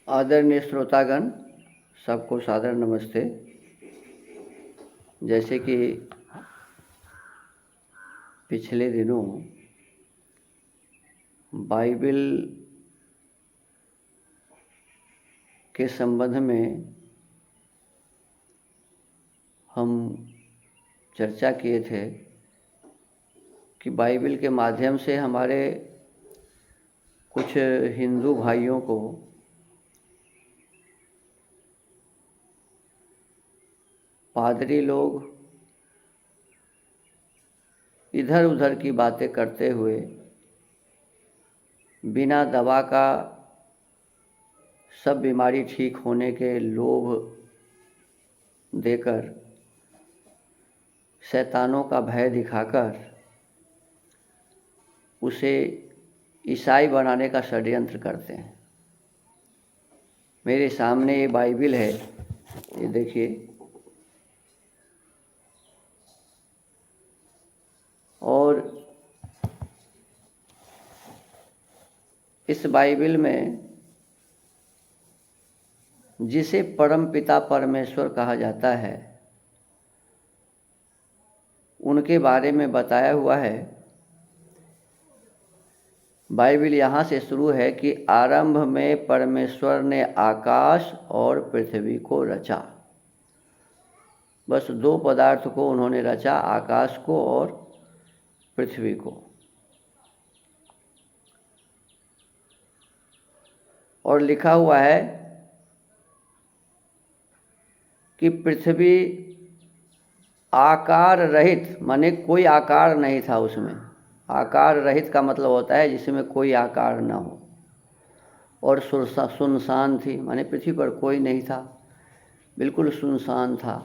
आदरणीय श्रोतागण, सबको सादर नमस्ते। जैसे कि पिछले दिनों बाइबल के संबंध में हम चर्चा किए थे कि बाइबल के माध्यम से हमारे कुछ हिंदू भाइयों को पादरी लोग इधर उधर की बातें करते हुए बिना दवा का सब बीमारी ठीक होने के लोभ देकर, शैतानों का भय दिखाकर उसे ईसाई बनाने का षड्यंत्र करते हैं। मेरे सामने ये बाइबल है, ये देखिए। और इस बाइबल में जिसे परमपिता परमेश्वर कहा जाता है, उनके बारे में बताया हुआ है। बाइबल यहाँ से शुरू है कि आरंभ में परमेश्वर ने आकाश और पृथ्वी को रचा। बस दो पदार्थ को उन्होंने रचा, आकाश को और पृथ्वी को। और लिखा हुआ है कि पृथ्वी आकार रहित, माने कोई आकार नहीं था उसमें। आकार रहित का मतलब होता है जिसमें कोई आकार ना हो, और सुनसान थी, माने पृथ्वी पर कोई नहीं था, बिल्कुल सुनसान था।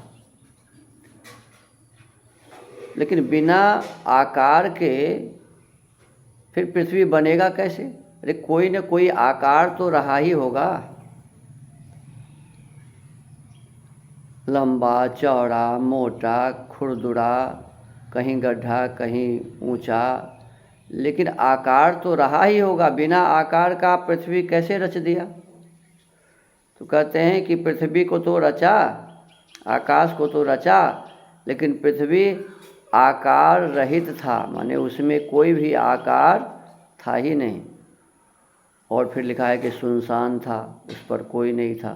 लेकिन बिना आकार के फिर पृथ्वी बनेगा कैसे? अरे कोई न कोई आकार तो रहा ही होगा, लंबा चौड़ा मोटा खुरदुरा, कहीं गड्ढा कहीं ऊंचा, लेकिन आकार तो रहा ही होगा। बिना आकार का पृथ्वी कैसे रच दिया? तो कहते हैं कि पृथ्वी को तो रचा, आकाश को तो रचा, लेकिन पृथ्वी आकार रहित था, माने उसमें कोई भी आकार था ही नहीं। और फिर लिखा है कि सुनसान था, उस पर कोई नहीं था।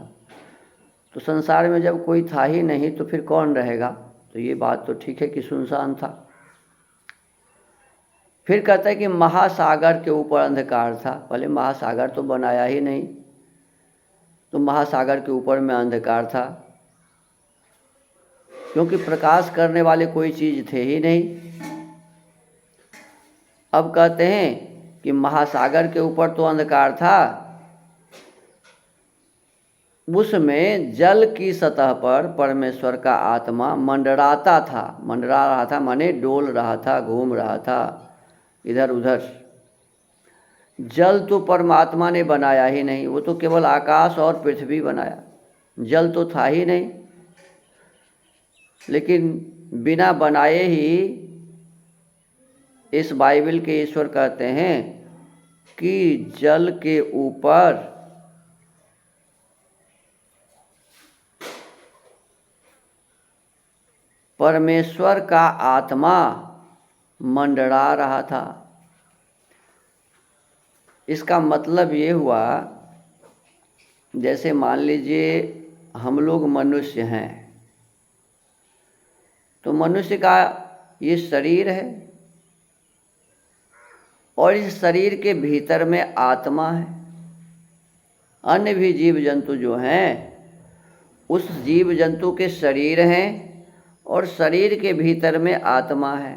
तो संसार में जब कोई था ही नहीं तो फिर कौन रहेगा? तो ये बात तो ठीक है कि सुनसान था। फिर कहता है कि महासागर के ऊपर अंधकार था। पहले महासागर तो बनाया ही नहीं, तो महासागर के ऊपर में अंधकार था, क्योंकि प्रकाश करने वाले कोई चीज़ थे ही नहीं। अब कहते हैं कि महासागर के ऊपर तो अंधकार था, उसमें जल की सतह पर परमेश्वर का आत्मा मंडराता था। मंडरा रहा था माने डोल रहा था, घूम रहा था इधर उधर। जल तो परमात्मा ने बनाया ही नहीं, वो तो केवल आकाश और पृथ्वी बनाया, जल तो था ही नहीं। लेकिन बिना बनाए ही इस बाइबल के ईश्वर कहते हैं कि जल के ऊपर परमेश्वर का आत्मा मंडरा रहा था। इसका मतलब ये हुआ, जैसे मान लीजिए हम लोग मनुष्य हैं, तो मनुष्य का ये शरीर है और इस शरीर के भीतर में आत्मा है। अन्य भी जीव जंतु जो हैं, उस जीव जंतु के शरीर हैं और शरीर के भीतर में आत्मा है।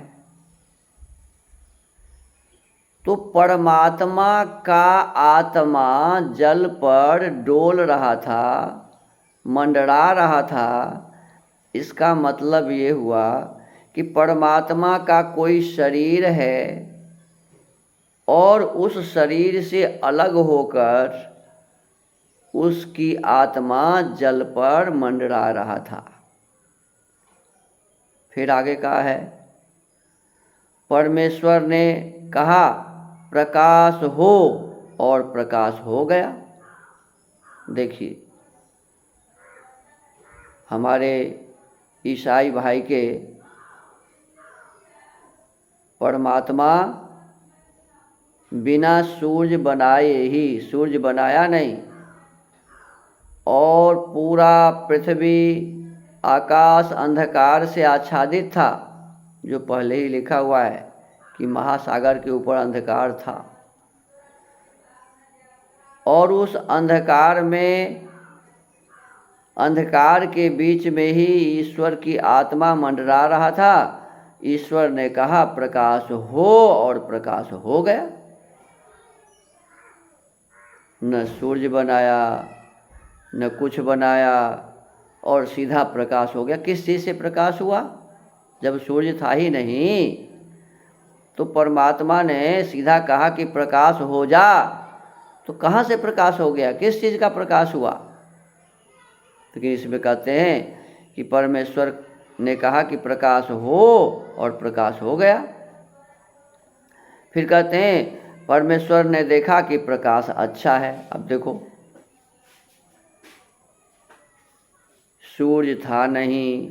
तो परमात्मा का आत्मा जल पर डोल रहा था, मंडरा रहा था। इसका मतलब ये हुआ कि परमात्मा का कोई शरीर है और उस शरीर से अलग होकर उसकी आत्मा जल पर मंडरा रहा था। फिर आगे कहा है, परमेश्वर ने कहा प्रकाश हो और प्रकाश हो गया। देखिए, हमारे ईसाई भाई के परमात्मा बिना सूर्य बनाए ही, सूर्य बनाया नहीं, और पूरा पृथ्वी आकाश अंधकार से आच्छादित था, जो पहले ही लिखा हुआ है कि महासागर के ऊपर अंधकार था। और उस अंधकार में, अंधकार के बीच में ही ईश्वर की आत्मा मंडरा रहा था। ईश्वर ने कहा प्रकाश हो, और प्रकाश हो गया। न सूर्य बनाया, न कुछ बनाया, और सीधा प्रकाश हो गया। किस चीज़ से प्रकाश हुआ? जब सूर्य था ही नहीं, तो परमात्मा ने सीधा कहा कि प्रकाश हो जा, तो कहाँ से प्रकाश हो गया? किस चीज़ का प्रकाश हुआ? लेकिन इसमें कहते हैं कि परमेश्वर ने कहा कि प्रकाश हो, और प्रकाश हो गया। फिर कहते हैं परमेश्वर ने देखा कि प्रकाश अच्छा है। अब देखो, सूर्य था नहीं,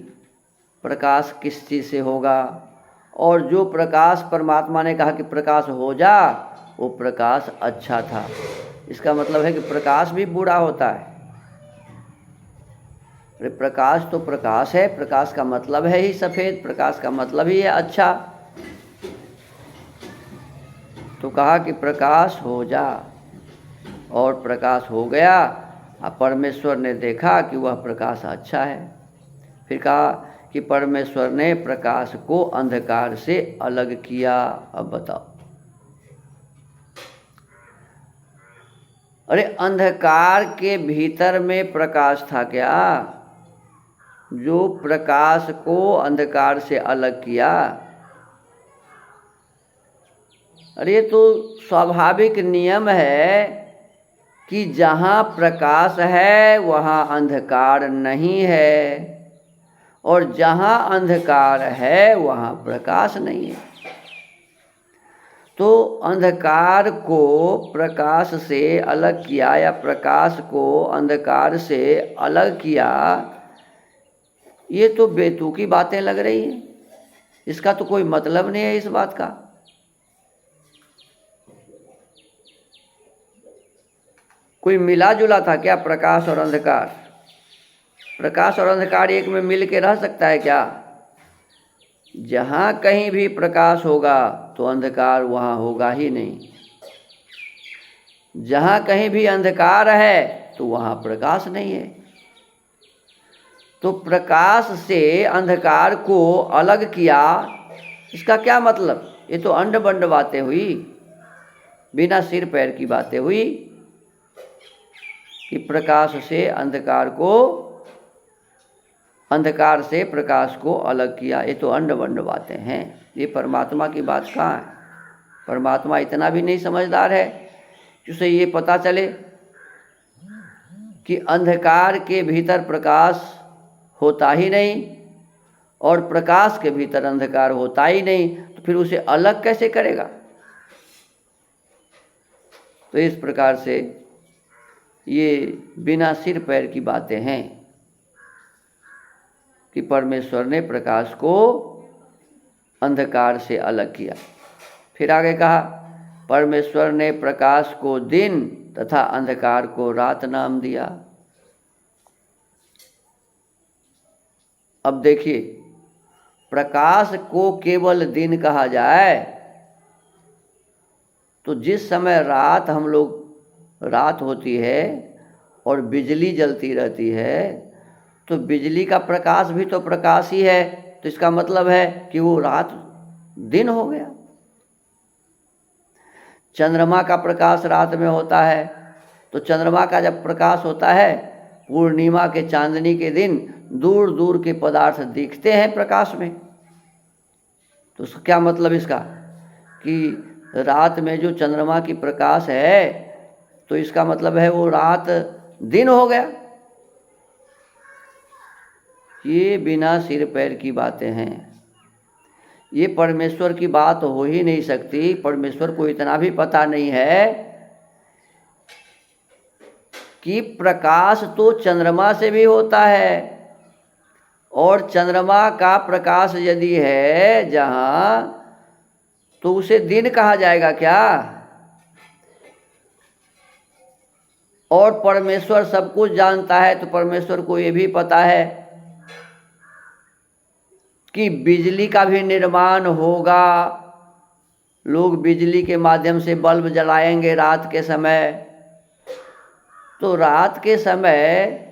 प्रकाश किस चीज़ से होगा? और जो प्रकाश परमात्मा ने कहा कि प्रकाश हो जा, वो प्रकाश अच्छा था। इसका मतलब है कि प्रकाश भी बुरा होता है। अरे प्रकाश तो प्रकाश है, प्रकाश का मतलब है ही सफ़ेद, प्रकाश का मतलब ही है अच्छा। तो कहा कि प्रकाश हो जा, और प्रकाश हो गया। और परमेश्वर ने देखा कि वह प्रकाश अच्छा है। फिर कहा कि परमेश्वर ने प्रकाश को अंधकार से अलग किया। अब बताओ, अरे अंधकार के भीतर में प्रकाश था क्या? जो प्रकाश को अंधकार से अलग किया। अरे ये तो स्वाभाविक नियम है कि जहाँ प्रकाश है वहाँ अंधकार नहीं है, और जहाँ अंधकार है वहाँ प्रकाश नहीं है। तो अंधकार को प्रकाश से अलग किया, या प्रकाश को अंधकार से अलग किया, ये तो बेतुकी बातें लग रही हैं। इसका तो कोई मतलब नहीं है इस बात का। कोई मिला जुला था क्या प्रकाश और अंधकार? प्रकाश और अंधकार एक में मिल के रह सकता है क्या? जहाँ कहीं भी प्रकाश होगा तो अंधकार वहाँ होगा ही नहीं। जहाँ कहीं भी अंधकार है तो वहाँ प्रकाश नहीं है। तो प्रकाश से अंधकार को अलग किया, इसका क्या मतलब? ये तो अंड बंड बातें हुई, बिना सिर पैर की बातें हुई कि प्रकाश से अंधकार को, अंधकार से प्रकाश को अलग किया। ये तो अंड बंड बातें हैं। ये परमात्मा की बात कहाँ है? परमात्मा इतना भी नहीं समझदार है कि उसे ये पता चले कि अंधकार के भीतर प्रकाश होता ही नहीं, और प्रकाश के भीतर अंधकार होता ही नहीं, तो फिर उसे अलग कैसे करेगा? तो इस प्रकार से ये बिना सिर पैर की बातें हैं कि परमेश्वर ने प्रकाश को अंधकार से अलग किया। फिर आगे कहा परमेश्वर ने प्रकाश को दिन तथा अंधकार को रात नाम दिया। अब देखिए, प्रकाश को केवल दिन कहा जाए तो जिस समय रात, हम लोग रात होती है और बिजली जलती रहती है, तो बिजली का प्रकाश भी तो प्रकाश ही है। तो इसका मतलब है कि वो रात दिन हो गया। चंद्रमा का प्रकाश रात में होता है, तो चंद्रमा का जब प्रकाश होता है पूर्णिमा के चांदनी के दिन, दूर दूर के पदार्थ दिखते हैं प्रकाश में। तो उसका क्या मतलब इसका कि रात में जो चंद्रमा की प्रकाश है, तो इसका मतलब है वो रात दिन हो गया। ये बिना सिर पैर की बातें हैं। ये परमेश्वर की बात हो ही नहीं सकती। परमेश्वर को इतना भी पता नहीं है कि प्रकाश तो चंद्रमा से भी होता है, और चंद्रमा का प्रकाश यदि है जहाँ, तो उसे दिन कहा जाएगा क्या? और परमेश्वर सब कुछ जानता है, तो परमेश्वर को ये भी पता है कि बिजली का भी निर्माण होगा, लोग बिजली के माध्यम से बल्ब जलाएंगे रात के समय। तो रात के समय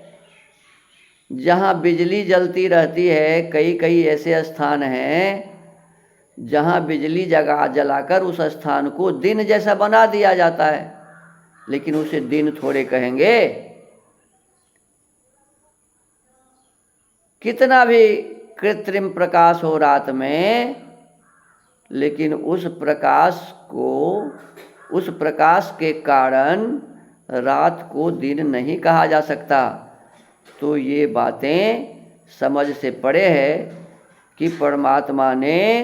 जहाँ बिजली जलती रहती है, कई कई ऐसे स्थान हैं जहाँ बिजली जलाकर उस स्थान को दिन जैसा बना दिया जाता है, लेकिन उसे दिन थोड़े कहेंगे। कितना भी कृत्रिम प्रकाश हो रात में, लेकिन उस प्रकाश के कारण रात को दिन नहीं कहा जा सकता। तो ये बातें समझ से परे है कि परमात्मा ने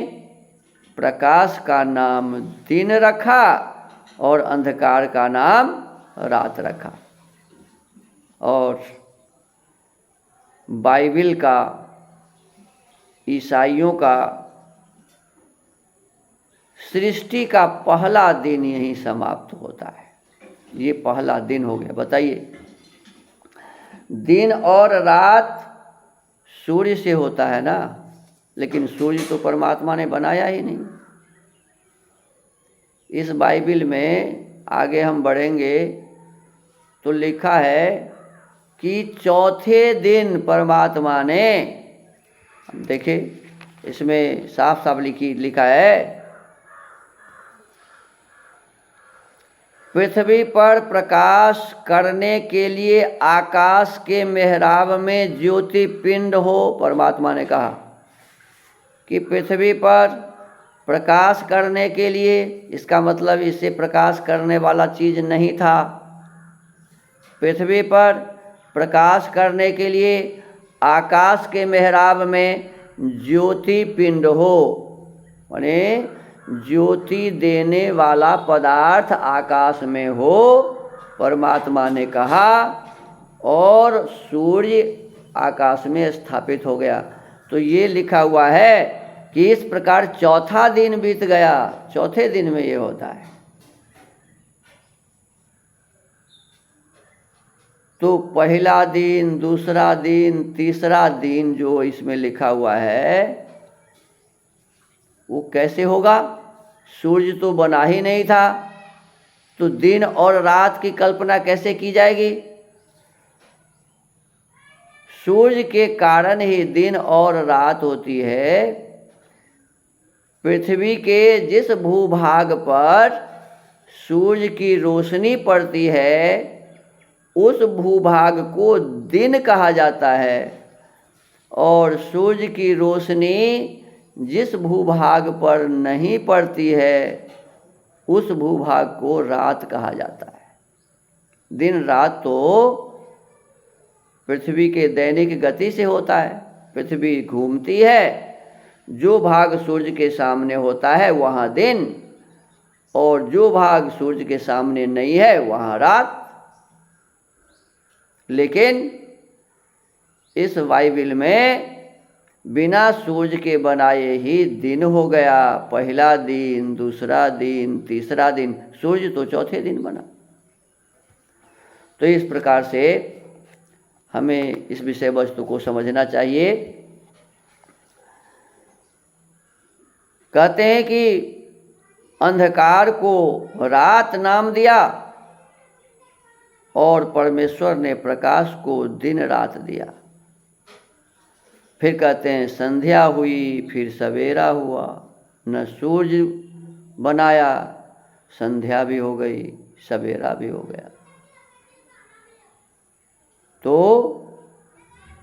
प्रकाश का नाम दिन रखा और अंधकार का नाम रात रखा। और बाइबिल का, ईसाइयों का सृष्टि का पहला दिन यहीं समाप्त होता है। ये पहला दिन हो गया। बताइए, दिन और रात सूर्य से होता है ना, लेकिन सूर्य तो परमात्मा ने बनाया ही नहीं। इस बाइबिल में आगे हम बढ़ेंगे तो लिखा है कि चौथे दिन परमात्मा ने, देखिए इसमें साफ साफ लिखा है, पृथ्वी पर प्रकाश करने के लिए आकाश के मेहराब में ज्योति पिंड हो। परमात्मा ने कहा कि पृथ्वी पर प्रकाश करने के लिए, इसका मतलब इससे प्रकाश करने वाला चीज नहीं था। पृथ्वी पर प्रकाश करने के लिए आकाश के मेहराब में ज्योति पिंड हो, माने ज्योति देने वाला पदार्थ आकाश में हो। परमात्मा ने कहा, और सूर्य आकाश में स्थापित हो गया। तो ये लिखा हुआ है कि इस प्रकार चौथा दिन बीत गया। चौथे दिन में ये होता है। तो पहला दिन, दूसरा दिन, तीसरा दिन जो इसमें लिखा हुआ है, वो कैसे होगा? सूर्य तो बना ही नहीं था, तो दिन और रात की कल्पना कैसे की जाएगी? सूर्य के कारण ही दिन और रात होती है। पृथ्वी के जिस भूभाग पर सूर्य की रोशनी पड़ती है, उस भूभाग को दिन कहा जाता है, और सूर्य की रोशनी जिस भूभाग पर नहीं पड़ती है, उस भूभाग को रात कहा जाता है। दिन रात तो पृथ्वी के दैनिक गति से होता है। पृथ्वी घूमती है, जो भाग सूर्य के सामने होता है वहाँ दिन, और जो भाग सूर्य के सामने नहीं है वहाँ रात। लेकिन इस बाइबिल में बिना सूर्य के बनाए ही दिन हो गया। पहला दिन, दूसरा दिन, तीसरा दिन, सूर्य तो चौथे दिन बना। तो इस प्रकार से हमें इस विषय वस्तु को समझना चाहिए। कहते हैं कि अंधकार को रात नाम दिया, और परमेश्वर ने प्रकाश को दिन रात दिया। फिर कहते हैं संध्या हुई, फिर सवेरा हुआ, न सूर्य बनाया, संध्या भी हो गई, सवेरा भी हो गया। तो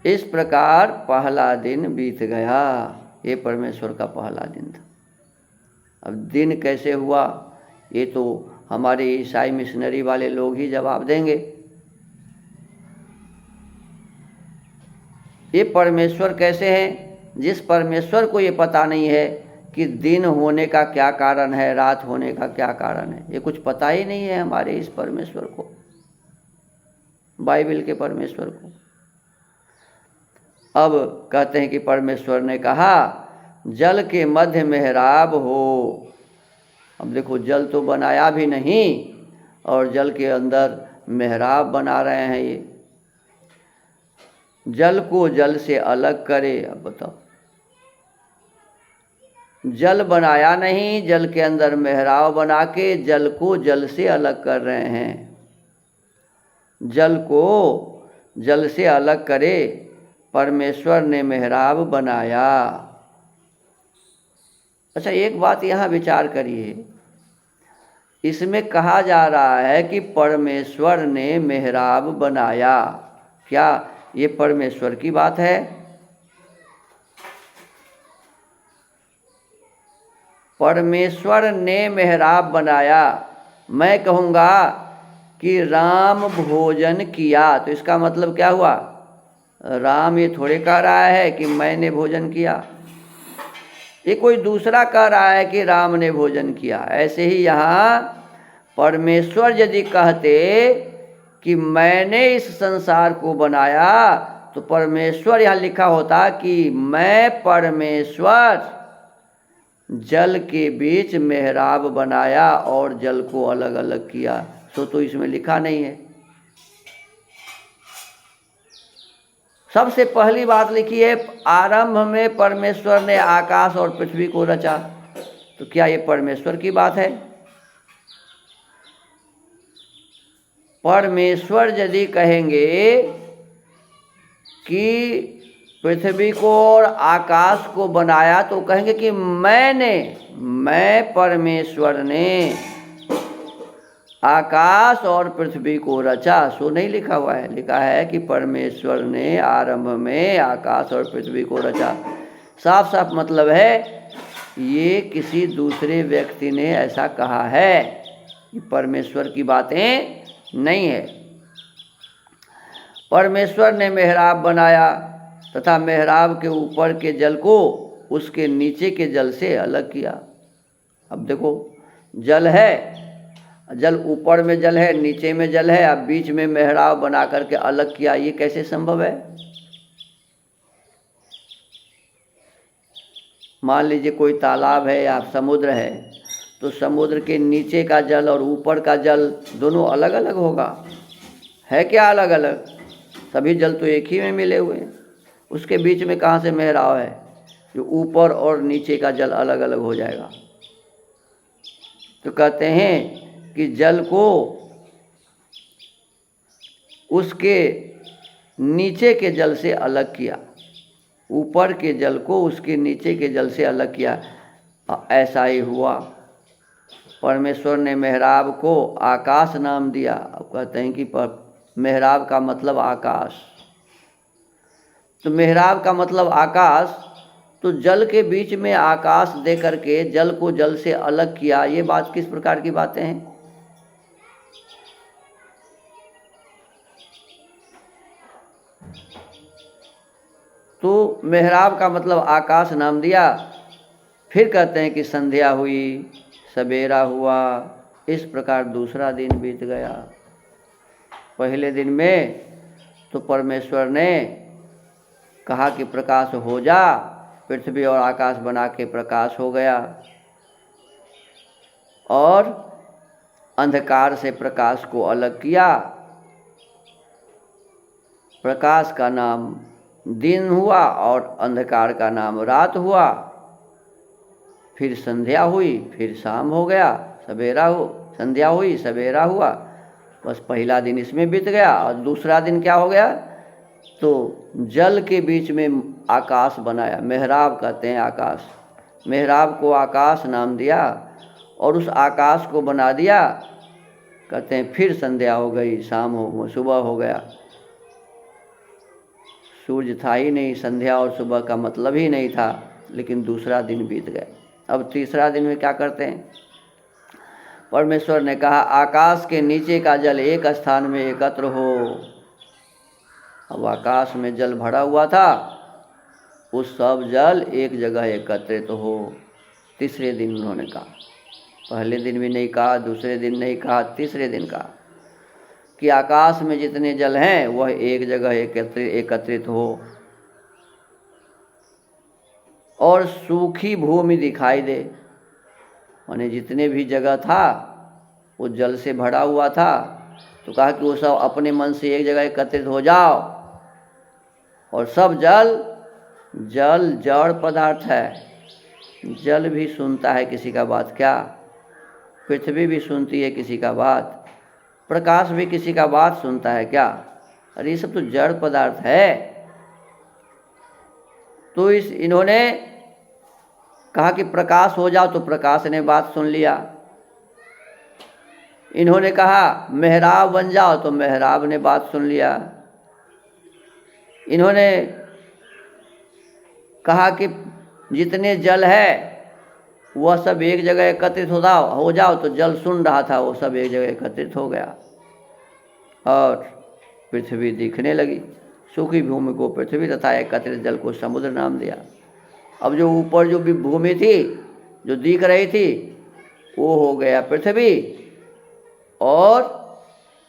इस प्रकार पहला दिन बीत गया। ये परमेश्वर का पहला दिन था। अब दिन कैसे हुआ, ये तो हमारे ईसाई मिशनरी वाले लोग ही जवाब देंगे। ये परमेश्वर कैसे हैं, जिस परमेश्वर को ये पता नहीं है कि दिन होने का क्या कारण है, रात होने का क्या कारण है। ये कुछ पता ही नहीं है हमारे इस परमेश्वर को। बाइबल के परमेश्वर को। अब कहते हैं कि परमेश्वर ने कहा जल के मध्य मेहराब हो। अब देखो, जल तो बनाया भी नहीं और जल के अंदर मेहराब बना रहे हैं ये। जल को जल से अलग करे। अब बताओ, जल बनाया नहीं, जल के अंदर मेहराब बना के जल को जल से अलग कर रहे हैं। जल को जल से अलग करे, परमेश्वर ने मेहराब बनाया। अच्छा, एक बात यहाँ विचार करिए, इसमें कहा जा रहा है कि परमेश्वर ने मेहराब बनाया। क्या ये परमेश्वर की बात है? परमेश्वर ने मेहराब बनाया। मैं कहूँगा कि राम भोजन किया, तो इसका मतलब क्या हुआ? राम ये थोड़े कह रहा है कि मैंने भोजन किया, ये कोई दूसरा कह रहा है कि राम ने भोजन किया। ऐसे ही यहाँ परमेश्वर यदि कहते कि मैंने इस संसार को बनाया, तो परमेश्वर यहाँ लिखा होता कि मैं परमेश्वर जल के बीच मेहराब बनाया और जल को अलग अलग किया। सो तो इसमें लिखा नहीं है। सबसे पहली बात लिखी है, आरंभ में परमेश्वर ने आकाश और पृथ्वी को रचा। तो क्या ये परमेश्वर की बात है? परमेश्वर यदि कहेंगे कि पृथ्वी को और आकाश को बनाया, तो कहेंगे कि मैं परमेश्वर ने आकाश और पृथ्वी को रचा। सो नहीं लिखा हुआ है, लिखा है कि परमेश्वर ने आरंभ में आकाश और पृथ्वी को रचा। साफ साफ मतलब है ये किसी दूसरे व्यक्ति ने ऐसा कहा है, ये परमेश्वर की बातें नहीं है। परमेश्वर ने मेहराब बनाया तथा मेहराब के ऊपर के जल को उसके नीचे के जल से अलग किया। अब देखो, जल है, जल ऊपर में जल है, नीचे में जल है, अब बीच में मेहराब बना करके अलग किया। ये कैसे संभव है? मान लीजिए कोई तालाब है या समुद्र है, तो समुद्र के नीचे का जल और ऊपर का जल दोनों अलग अलग होगा। है क्या अलग अलग? सभी जल तो एक ही में मिले हुए हैं। उसके बीच में कहाँ से मेहराब है जो ऊपर और नीचे का जल अलग अलग हो जाएगा? तो कहते हैं कि जल को उसके नीचे के जल से अलग किया, ऊपर के जल को उसके नीचे के जल से अलग किया। ऐसा ही हुआ। परमेश्वर ने मेहराब को आकाश नाम दिया। अब कहते हैं कि मेहराब का मतलब आकाश। तो मेहराब का मतलब आकाश, तो जल के बीच में आकाश दे करके जल को जल से अलग किया। ये बात किस प्रकार की बातें हैं? तो मेहराब का मतलब आकाश नाम दिया। फिर कहते हैं कि संध्या हुई, सवेरा हुआ, इस प्रकार दूसरा दिन बीत गया। पहले दिन में तो परमेश्वर ने कहा कि प्रकाश हो जा, पृथ्वी और आकाश बना के प्रकाश हो गया और अंधकार से प्रकाश को अलग किया। प्रकाश का नाम दिन हुआ और अंधकार का नाम रात हुआ। फिर संध्या हुई, फिर शाम हो गया, संध्या हुई, सवेरा हुआ। बस पहला दिन इसमें बीत गया और दूसरा दिन क्या हो गया? तो जल के बीच में आकाश बनाया। मेहराब कहते हैं आकाश। मेहराब को आकाश नाम दिया और उस आकाश को बना दिया। कहते हैं फिर संध्या हो गई, शाम हो, सुबह हो गया। सूर्य था ही नहीं, संध्या और सुबह का मतलब ही नहीं था, लेकिन दूसरा दिन बीत गया। अब तीसरा दिन में क्या करते हैं? परमेश्वर ने कहा आकाश के नीचे का जल एक स्थान में एकत्र हो। अब आकाश में जल भरा हुआ था, उस सब जल एक जगह एकत्रित हो। तीसरे दिन उन्होंने कहा, पहले दिन भी नहीं कहा, दूसरे दिन नहीं कहा, तीसरे दिन कहा कि आकाश में जितने जल हैं वह एक जगह एकत्रित हो और सूखी भूमि दिखाई दे। माने जितने भी जगह था वो जल से भरा हुआ था, तो कहा कि वो सब अपने मन से एक जगह एकत्रित हो जाओ। और सब जल जड़ पदार्थ है। जल भी सुनता है किसी का बात क्या, पृथ्वी भी सुनती है किसी का बात, प्रकाश भी किसी का बात सुनता है क्या? अरे ये सब तो जड़ पदार्थ है। तो इन्होंने कहा कि प्रकाश हो जाओ, तो प्रकाश ने बात सुन लिया। इन्होंने कहा मेहराब बन जाओ, तो मेहराब ने बात सुन लिया। इन्होंने कहा कि जितने जल है वह सब एक जगह एकत्रित हो जाओ, तो जल सुन रहा था, वो सब एक जगह एकत्रित हो गया और पृथ्वी दिखने लगी। सूखी भूमि को पृथ्वी तथा एकत्रित जल को समुद्र नाम दिया। अब जो ऊपर जो भी भूमि थी जो दिख रही थी वो हो गया पृथ्वी, और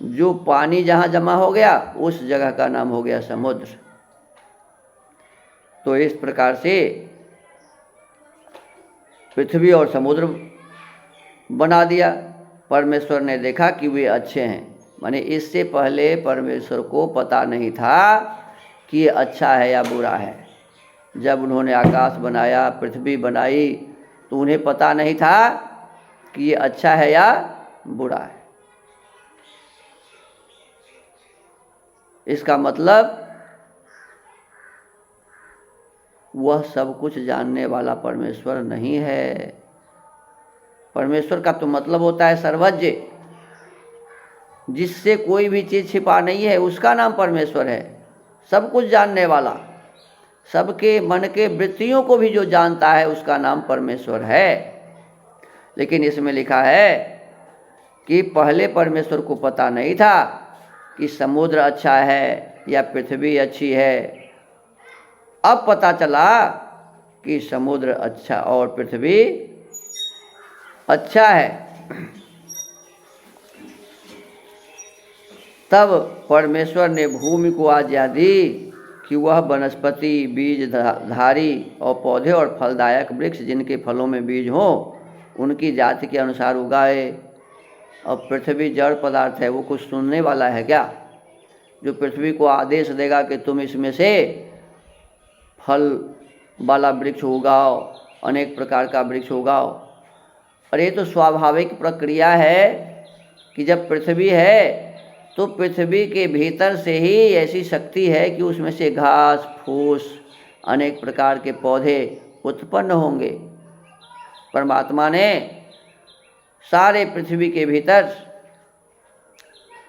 जो पानी जहाँ जमा हो गया उस जगह का नाम हो गया समुद्र। तो इस प्रकार से पृथ्वी और समुद्र बना दिया। परमेश्वर ने देखा कि वे अच्छे हैं। माने इससे पहले परमेश्वर को पता नहीं था कि ये अच्छा है या बुरा है। जब उन्होंने आकाश बनाया, पृथ्वी बनाई, तो उन्हें पता नहीं था कि ये अच्छा है या बुरा है। इसका मतलब वह सब कुछ जानने वाला परमेश्वर नहीं है। परमेश्वर का तो मतलब होता है सर्वज्ञ, जिससे कोई भी चीज़ छिपा नहीं है, उसका नाम परमेश्वर है। सब कुछ जानने वाला, सबके मन के वृत्तियों को भी जो जानता है, उसका नाम परमेश्वर है। लेकिन इसमें लिखा है कि पहले परमेश्वर को पता नहीं था कि समुद्र अच्छा है या पृथ्वी अच्छी है। अब पता चला कि समुद्र अच्छा और पृथ्वी अच्छा है। तब परमेश्वर ने भूमि को आज्ञा दी कि वह वनस्पति, बीजधारी और पौधे और फलदायक वृक्ष जिनके फलों में बीज हो उनकी जाति के अनुसार उगाए। अब पृथ्वी जड़ पदार्थ है, वो कुछ सुनने वाला है क्या? जो पृथ्वी को आदेश देगा कि तुम इसमें से फल वाला वृक्ष उगाओ, अनेक प्रकार का वृक्ष उगाओ। और ये तो स्वाभाविक प्रक्रिया है कि जब पृथ्वी है तो पृथ्वी के भीतर से ही ऐसी शक्ति है कि उसमें से घास फूस, अनेक प्रकार के पौधे उत्पन्न होंगे। परमात्मा ने सारे पृथ्वी के भीतर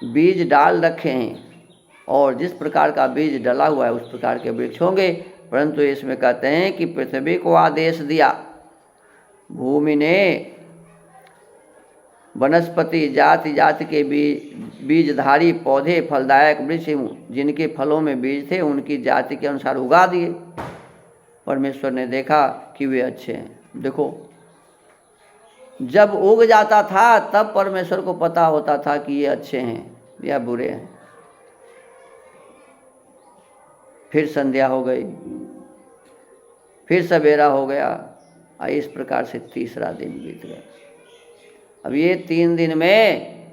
बीज डाल रखे हैं, और जिस प्रकार का बीज डला हुआ है उस प्रकार के वृक्ष होंगे। परंतु इसमें कहते हैं कि पृथ्वी को आदेश दिया, भूमि ने वनस्पति जाति जाति के बीजधारी पौधे, फलदायक वृक्ष जिनके फलों में बीज थे उनकी जाति के अनुसार उगा दिए। परमेश्वर ने देखा कि वे अच्छे हैं। देखो, जब उग जाता था तब परमेश्वर को पता होता था कि ये अच्छे हैं या बुरे हैं। फिर संध्या हो गई, फिर सवेरा हो गया। इस प्रकार से तीसरा दिन बीत गया। अब ये 3 दिन में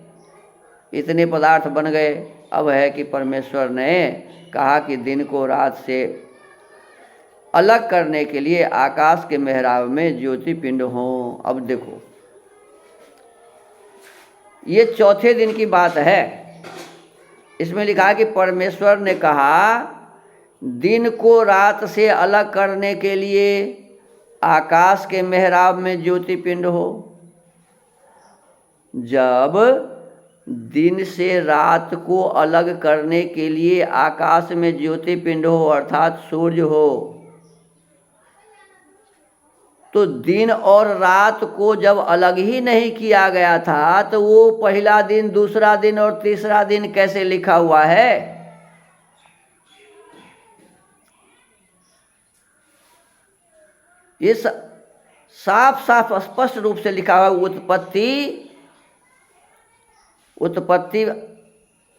इतने पदार्थ बन गए। अब है कि परमेश्वर ने कहा कि दिन को रात से अलग करने के लिए आकाश के मेहराब में ज्योति पिंड हों। अब देखो, ये चौथे दिन की बात है। इसमें लिखा है कि परमेश्वर ने कहा दिन को रात से अलग करने के लिए आकाश के मेहराब में ज्योति पिंड हो। जब दिन से रात को अलग करने के लिए आकाश में ज्योति पिंड हो अर्थात सूर्य हो, तो दिन और रात को जब अलग ही नहीं किया गया था तो वो पहला दिन, दूसरा दिन और तीसरा दिन कैसे लिखा हुआ है? ये साफ साफ स्पष्ट रूप से लिखा हुआ उत्पत्ति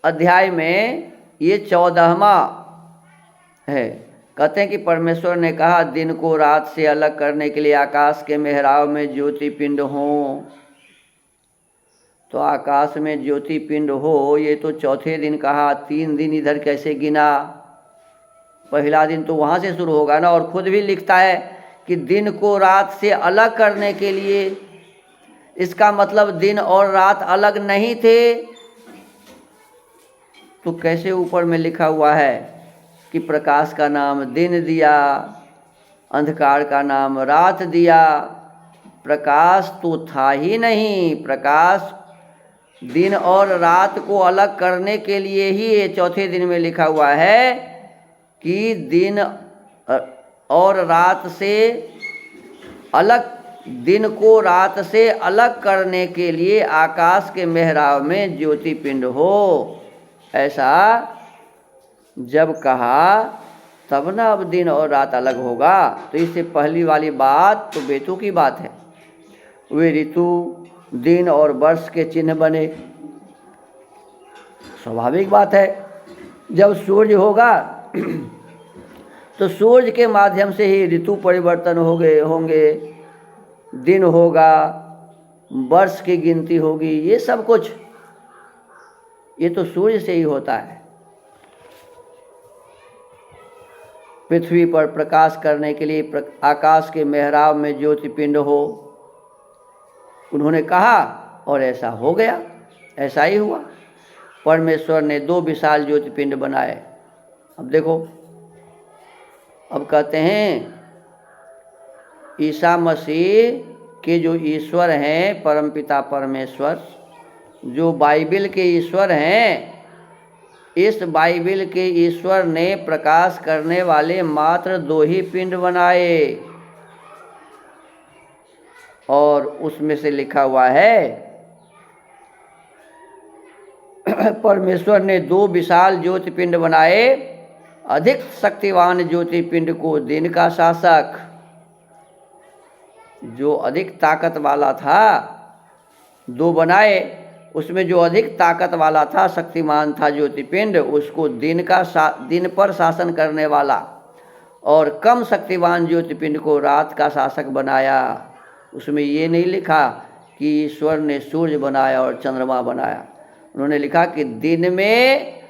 अध्याय में ये 14वां है। कहते हैं कि परमेश्वर ने कहा दिन को रात से अलग करने के लिए आकाश के मेहराब में ज्योति पिंड हो। तो आकाश में ज्योति पिंड हो, ये तो चौथे दिन कहा। 3 दिन इधर कैसे गिना? पहला दिन तो वहाँ से शुरू होगा ना। और खुद भी लिखता है कि दिन को रात से अलग करने के लिए। इसका मतलब दिन और रात अलग नहीं थे। तो कैसे ऊपर में लिखा हुआ है कि प्रकाश का नाम दिन दिया, अंधकार का नाम रात दिया? प्रकाश तो था ही नहीं। प्रकाश दिन और रात को अलग करने के लिए ही ये चौथे दिन में लिखा हुआ है कि दिन और रात से अलग, दिन को रात से अलग करने के लिए आकाश के मेहराब में ज्योति पिंड हो। ऐसा जब कहा तब ना अब दिन और रात अलग होगा। तो इससे पहली वाली बात तो बेतु की बात है। वे ऋतु दिन और वर्ष के चिन्ह बने, स्वाभाविक बात है। जब सूर्य होगा तो सूर्य के माध्यम से ही ऋतु परिवर्तन होंगे, दिन होगा, वर्ष की गिनती होगी, ये सब कुछ ये तो सूर्य से ही होता है। पृथ्वी पर प्रकाश करने के लिए आकाश के मेहराब में ज्योति पिंड हो, उन्होंने कहा और ऐसा हो गया। ऐसा ही हुआ। परमेश्वर ने 2 विशाल ज्योति पिंड बनाए। अब देखो, अब कहते हैं ईसा मसीह के जो ईश्वर हैं, परमपिता परमेश्वर, जो बाइबिल के ईश्वर हैं, इस बाइबिल के ईश्वर ने प्रकाश करने वाले मात्र 2 ही पिंड बनाए। और उसमें से लिखा हुआ है परमेश्वर ने 2 विशाल ज्योति पिंड बनाए, अधिक शक्तिवान ज्योति पिंड को दिन का शासक। जो अधिक ताकत वाला था 2 बनाए, उसमें जो अधिक ताकत वाला था, शक्तिमान था ज्योतिपिंड, उसको दिन पर शासन करने वाला, और कम शक्तिवान ज्योतिपिंड को रात का शासक बनाया। उसमें ये नहीं लिखा कि ईश्वर ने सूर्य बनाया और चंद्रमा बनाया। उन्होंने लिखा कि दिन में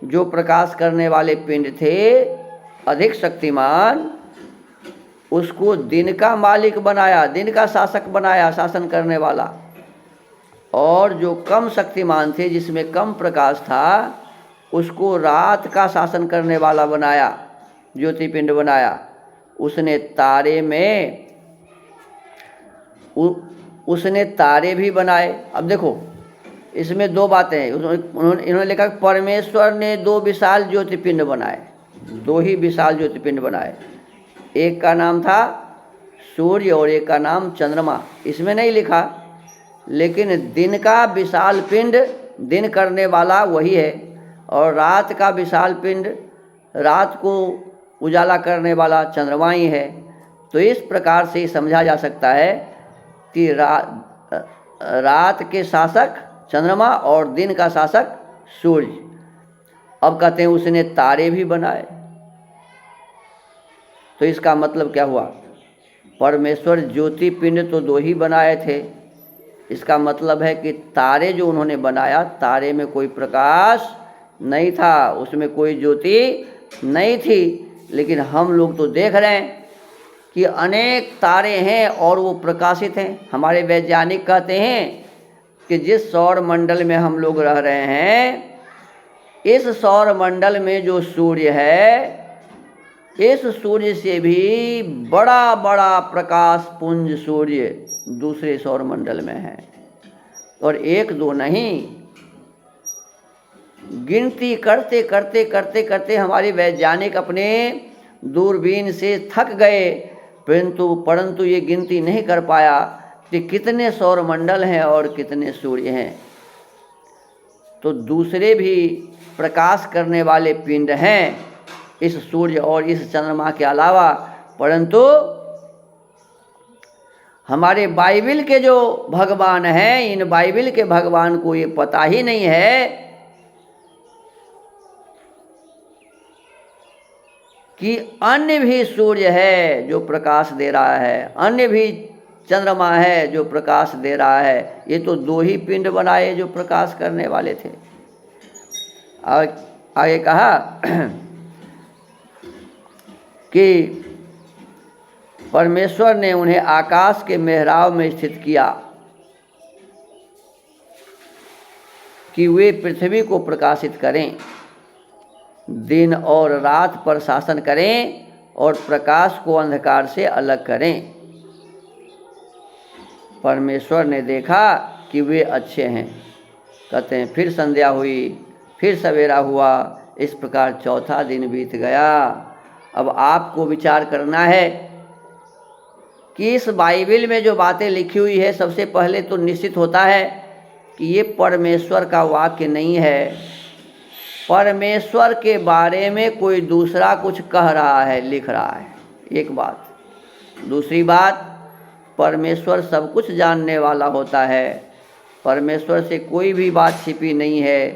जो प्रकाश करने वाले पिंड थे अधिक शक्तिमान, उसको दिन का मालिक बनाया, दिन का शासक बनाया, शासन करने वाला। और जो कम शक्तिमान थे, जिसमें कम प्रकाश था, उसको रात का शासन करने वाला बनाया, ज्योतिपिंड बनाया। उसने तारे भी बनाए। अब देखो, इसमें 2 बातें हैं। इन्होंने लिखा कि परमेश्वर ने 2 विशाल ज्योतिपिंड बनाए, 2 ही विशाल ज्योतिपिंड बनाए। एक का नाम था सूर्य और एक का नाम चंद्रमा। इसमें नहीं लिखा, लेकिन दिन का विशाल पिंड दिन करने वाला वही है, और रात का विशाल पिंड रात को उजाला करने वाला चंद्रमा ही है। तो इस प्रकार से समझा जा सकता है कि रात के शासक चंद्रमा और दिन का शासक सूर्य। अब कहते हैं उसने तारे भी बनाए। तो इसका मतलब क्या हुआ? परमेश्वर ज्योति पिंड तो 2 ही बनाए थे। इसका मतलब है कि तारे जो उन्होंने बनाया, तारे में कोई प्रकाश नहीं था, उसमें कोई ज्योति नहीं थी। लेकिन हम लोग तो देख रहे हैं कि अनेक तारे हैं और वो प्रकाशित हैं। हमारे वैज्ञानिक कहते हैं कि जिस सौर मंडल में हम लोग रह रहे हैं, इस सौर मंडल में जो सूर्य है, इस सूर्य से भी बड़ा बड़ा प्रकाश पुंज सूर्य दूसरे सौर मंडल में है। और 1-2 नहीं, गिनती करते करते करते करते हमारे वैज्ञानिक अपने दूरबीन से थक गए, परंतु ये गिनती नहीं कर पाया कि कितने सौर मंडल हैं और कितने सूर्य हैं। तो दूसरे भी प्रकाश करने वाले पिंड हैं इस सूर्य और इस चंद्रमा के अलावा, परंतु हमारे बाइबिल के जो भगवान हैं, इन बाइबिल के भगवान को ये पता ही नहीं है कि अन्य भी सूर्य है जो प्रकाश दे रहा है, अन्य भी चंद्रमा है जो प्रकाश दे रहा है। ये तो दो ही पिंड बनाए जो प्रकाश करने वाले थे। आगे कहा कि परमेश्वर ने उन्हें आकाश के मेहराब में स्थित किया कि वे पृथ्वी को प्रकाशित करें, दिन और रात पर शासन करें और प्रकाश को अंधकार से अलग करें। परमेश्वर ने देखा कि वे अच्छे हैं। कहते हैं फिर संध्या हुई, फिर सवेरा हुआ, इस प्रकार चौथा दिन बीत गया। अब आपको विचार करना है कि इस बाइबल में जो बातें लिखी हुई है, सबसे पहले तो निश्चित होता है कि ये परमेश्वर का वाक्य नहीं है। परमेश्वर के बारे में कोई दूसरा कुछ कह रहा है, लिख रहा है, एक बात। दूसरी बात, परमेश्वर सब कुछ जानने वाला होता है। परमेश्वर से कोई भी बात छिपी नहीं है,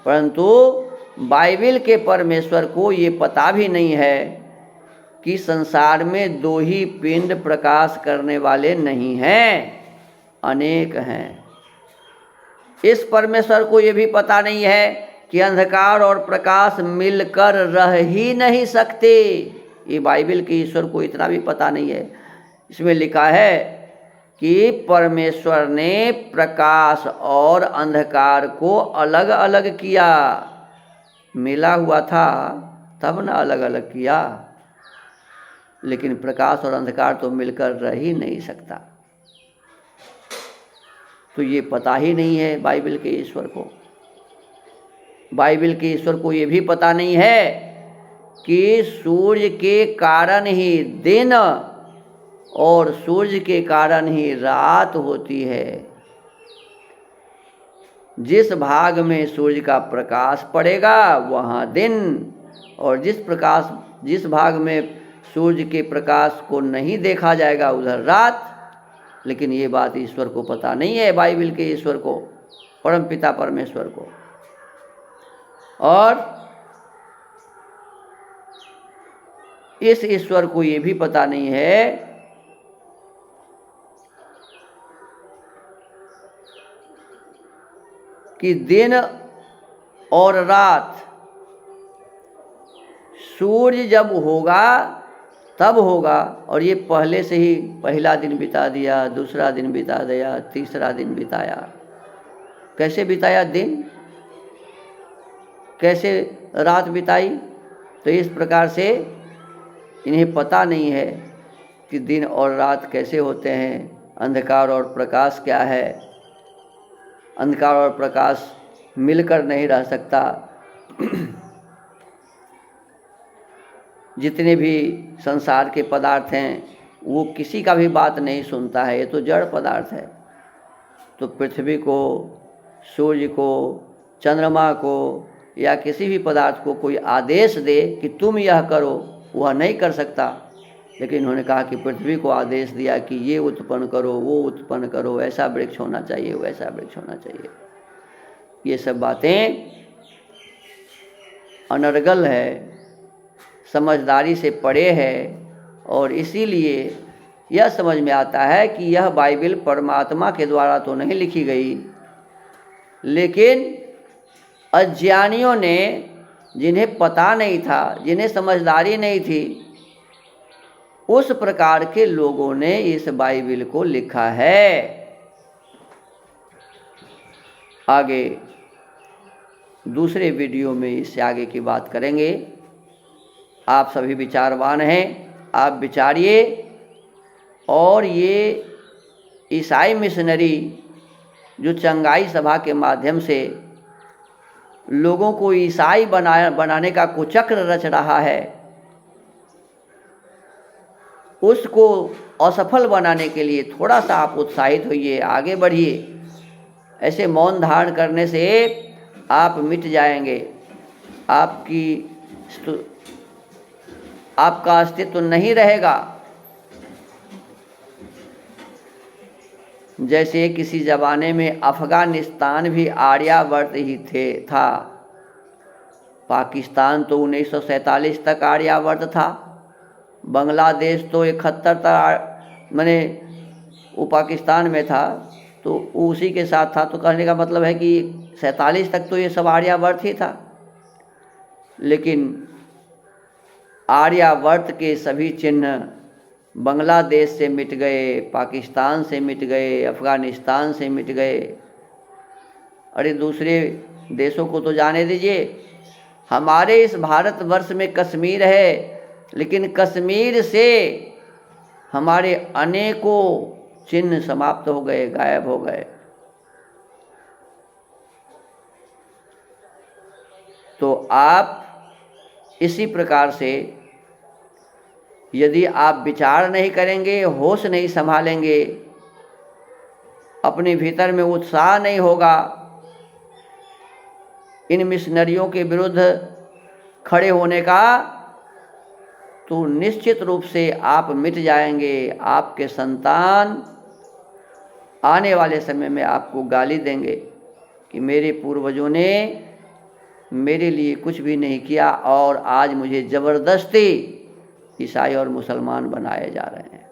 परंतु बाइबल के परमेश्वर को ये पता भी नहीं है कि संसार में दो ही पिंड प्रकाश करने वाले नहीं हैं, अनेक हैं। इस परमेश्वर को ये भी पता नहीं है कि अंधकार और प्रकाश मिलकर रह ही नहीं सकते। ये बाइबल के ईश्वर को इतना भी पता नहीं है। इसमें लिखा है कि परमेश्वर ने प्रकाश और अंधकार को अलग अलग किया। मिला हुआ था तब ना अलग अलग किया, लेकिन प्रकाश और अंधकार तो मिलकर रह ही नहीं सकता। तो ये पता ही नहीं है बाइबल के ईश्वर को। बाइबल के ईश्वर को ये भी पता नहीं है कि सूर्य के कारण ही दिन और सूर्य के कारण ही रात होती है। जिस भाग में सूर्य का प्रकाश पड़ेगा वहाँ दिन, और जिस भाग में सूर्य के प्रकाश को नहीं देखा जाएगा उधर रात। लेकिन ये बात ईश्वर को पता नहीं है, बाइबल के ईश्वर को, परमपिता परमेश्वर को। और इस ईश्वर को ये भी पता नहीं है कि दिन और रात, सूर्य जब होगा तब होगा, और ये पहले से ही पहला दिन बिता दिया, दूसरा दिन बिता दिया, तीसरा दिन बिताया। कैसे बिताया दिन, कैसे रात बिताई? तो इस प्रकार से इन्हें पता नहीं है कि दिन और रात कैसे होते हैं, अंधकार और प्रकाश क्या है। अंधकार और प्रकाश मिलकर नहीं रह सकता। जितने भी संसार के पदार्थ हैं वो किसी का भी बात नहीं सुनता है, ये तो जड़ पदार्थ है। तो पृथ्वी को, सूर्य को, चंद्रमा को या किसी भी पदार्थ को कोई आदेश दे कि तुम यह करो, वह नहीं कर सकता। लेकिन उन्होंने कहा कि पृथ्वी को आदेश दिया कि ये उत्पन्न करो, वो उत्पन्न करो, ऐसा वृक्ष होना चाहिए, वैसा वृक्ष होना चाहिए। ये सब बातें अनर्गल है, समझदारी से परे है, और इसीलिए यह समझ में आता है कि यह बाइबल परमात्मा के द्वारा तो नहीं लिखी गई, लेकिन अज्ञानियों ने, जिन्हें पता नहीं था, जिन्हें समझदारी नहीं थी, उस प्रकार के लोगों ने इस बाइबल को लिखा है। आगे दूसरे वीडियो में इससे आगे की बात करेंगे। आप सभी विचारवान हैं, आप विचारिए। और ये ईसाई मिशनरी जो चंगाई सभा के माध्यम से लोगों को ईसाई बनाने का कुचक्र रच रहा है, उसको असफल बनाने के लिए थोड़ा सा आप उत्साहित होइए, आगे बढ़िए। ऐसे मौन धारण करने से आप मिट जाएंगे, आपका अस्तित्व नहीं रहेगा। जैसे किसी ज़माने में अफगानिस्तान भी आर्यावर्त ही था, पाकिस्तान तो 1947 तक आर्यावर्त था, बांग्लादेश तो 71 तक मैंने वो पाकिस्तान में था, तो उसी के साथ था। तो कहने का मतलब है कि 47 तक तो ये सब आर्यावर्त ही था। लेकिन आर्यावर्त के सभी चिन्ह बांग्लादेश से मिट गए, पाकिस्तान से मिट गए, अफ़गानिस्तान से मिट गए। अरे दूसरे देशों को तो जाने दीजिए, हमारे इस भारतवर्ष में कश्मीर है, लेकिन कश्मीर से हमारे अनेकों चिन्ह समाप्त हो गए, गायब हो गए। तो आप इसी प्रकार से यदि आप विचार नहीं करेंगे, होश नहीं संभालेंगे, अपने भीतर में उत्साह नहीं होगा इन मिशनरियों के विरुद्ध खड़े होने का, तो निश्चित रूप से आप मिट जाएंगे। आपके संतान आने वाले समय में आपको गाली देंगे कि मेरे पूर्वजों ने मेरे लिए कुछ भी नहीं किया और आज मुझे ज़बरदस्ती ईसाई और मुसलमान बनाए जा रहे हैं।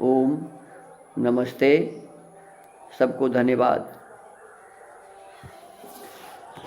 ओम नमस्ते, सबको धन्यवाद।